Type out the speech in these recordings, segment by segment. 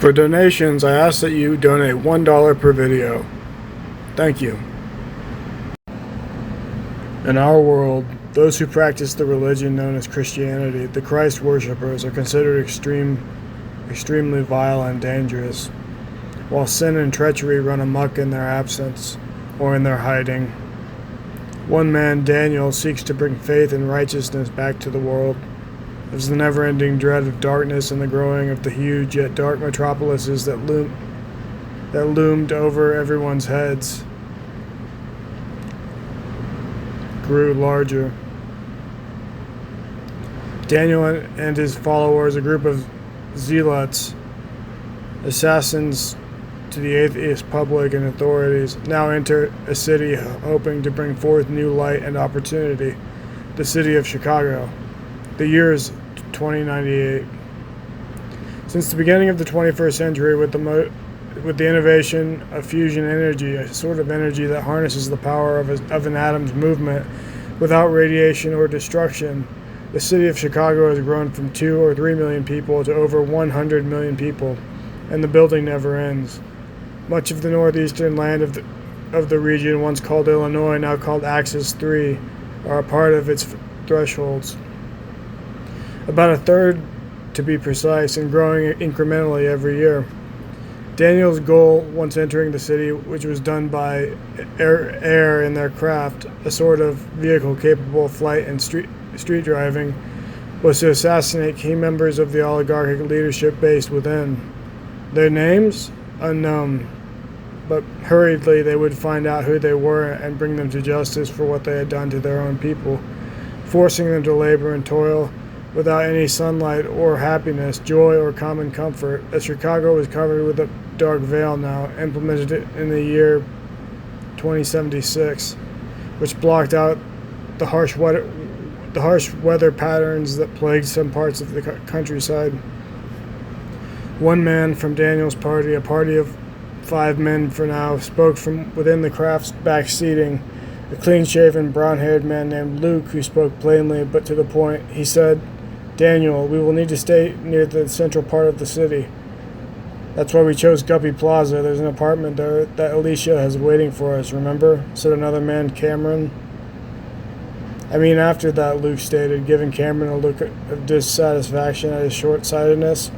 For donations, I ask that you donate $1 per video. Thank you. In our world, those who practice the religion known as Christianity, the Christ worshippers, are considered extremely vile and dangerous, while sin and treachery run amok in their absence or in their hiding. One man, Daniel, seeks to bring faith and righteousness back to the world. There's the never-ending dread of darkness and the growing of the huge yet dark metropolises that loomed over everyone's heads grew larger. Daniel and his followers, a group of zealots, assassins to the atheist public and authorities, now enter a city hoping to bring forth new light and opportunity, the city of Chicago. The year is 2098. Since the beginning of the 21st century, with the innovation of fusion energy, a sort of energy that harnesses the power of an atom's movement without radiation or destruction, the city of Chicago has grown from 2 or 3 million people to over 100 million people, and the building never ends. Much of the northeastern land of the region, once called Illinois, now called Axis 3, are a part of its thresholds. About a third, to be precise, and growing incrementally every year. Daniel's goal, once entering the city, which was done by air in their craft, a sort of vehicle capable of flight and street driving, was to assassinate key members of the oligarchic leadership based within. Their names? Unknown. But hurriedly they would find out who they were and bring them to justice for what they had done to their own people, forcing them to labor and toil without any sunlight or happiness, joy, or common comfort, as Chicago was covered with a dark veil now, implemented in the year 2076, which blocked out the harsh weather patterns that plagued some parts of the countryside. One man from Daniel's party, a party of 5 men for now, spoke from within the craft's back seating, a clean-shaven, brown-haired man named Luke who spoke plainly but to the point. He said, "Daniel, we will need to stay near the central part of the city. That's why we chose Guppy Plaza. There's an apartment there that Alicia has waiting for us, remember?" said another man, Cameron. "I mean after that," Luke stated, giving Cameron a look of dissatisfaction at his short-sightedness.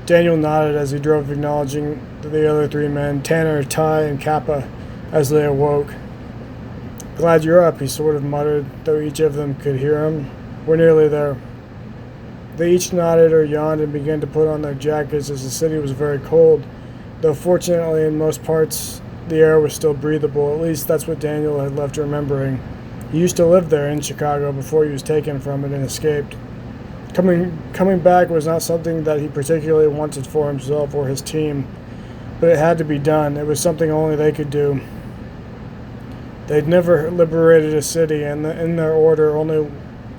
Daniel nodded as he drove, acknowledging the other 3 men, Tanner, Ty, and Kappa, as they awoke. "Glad you're up," he sort of muttered, though each of them could hear him. "We're nearly there." They each nodded or yawned and began to put on their jackets as the city was very cold, though fortunately in most parts the air was still breathable. At least that's what Daniel had left remembering. He used to live there in Chicago before he was taken from it and escaped. Coming back was not something that he particularly wanted for himself or his team, but it had to be done. It was something only they could do. They'd never liberated a city, and in their order, only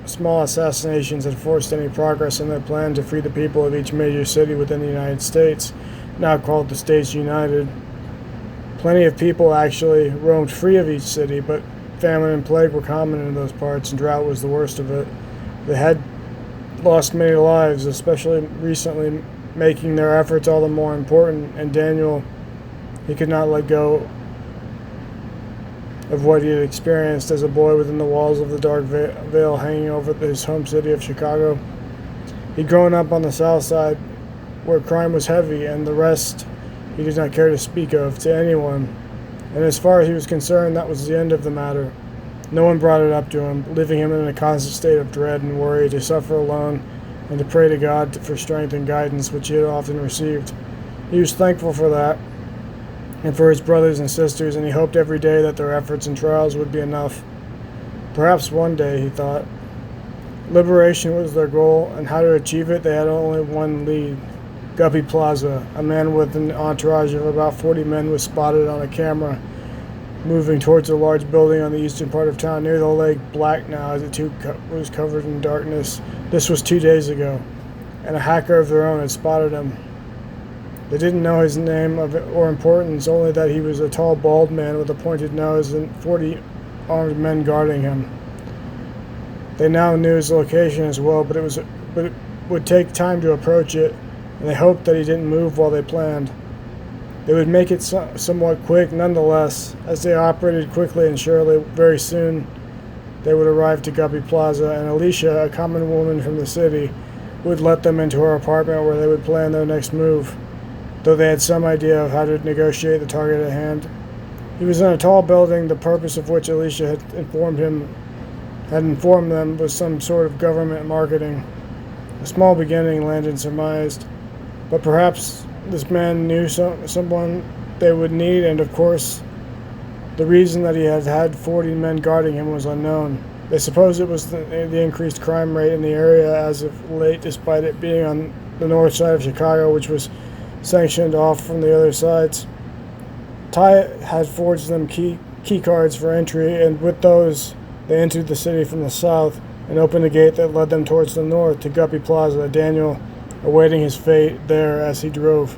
small assassinations had forced any progress in their plan to free the people of each major city within the United States, now called the States United. Plenty of people actually roamed free of each city, but famine and plague were common in those parts, and drought was the worst of it. They had lost many lives, especially recently, making their efforts all the more important, and Daniel, he could not let go of what he had experienced as a boy within the walls of the dark veil hanging over his home city of Chicago. He'd grown up on the south side, where crime was heavy, and the rest he did not care to speak of to anyone, and as far as he was concerned, that was the end of the matter. No one brought it up to him, leaving him in a constant state of dread and worry, to suffer alone and to pray to God for strength and guidance, which he had often received. He was thankful for that and for his brothers and sisters, and he hoped every day that their efforts and trials would be enough. Perhaps one day, he thought. Liberation was their goal, and how to achieve it they had only one lead. Guppy Plaza, a man with an entourage of about 40 men, was spotted on a camera moving towards a large building on the eastern part of town near the lake, black now as it too was covered in darkness. This was 2 days ago, and a hacker of their own had spotted him. They didn't know his name or importance, only that he was a tall, bald man with a pointed nose and 40 armed men guarding him. They now knew his location as well, but it would take time to approach it, and they hoped that he didn't move while they planned. They would make it somewhat quick nonetheless, as they operated quickly and surely. Very soon they would arrive to Guppy Plaza, and Alicia, a common woman from the city, would let them into her apartment where they would plan their next move, though they had some idea of how to negotiate the target at hand. He was in a tall building, the purpose of which Alicia had informed them was some sort of government marketing. A small beginning, Landon surmised, but perhaps this man knew someone they would need, and of course, the reason that he had 40 men guarding him was unknown. They supposed it was the increased crime rate in the area as of late, despite it being on the north side of Chicago, which was sanctioned off from the other sides. Ty had forged them key cards for entry, and with those, they entered the city from the south and opened a gate that led them towards the north to Guppy Plaza, Daniel awaiting his fate there as he drove.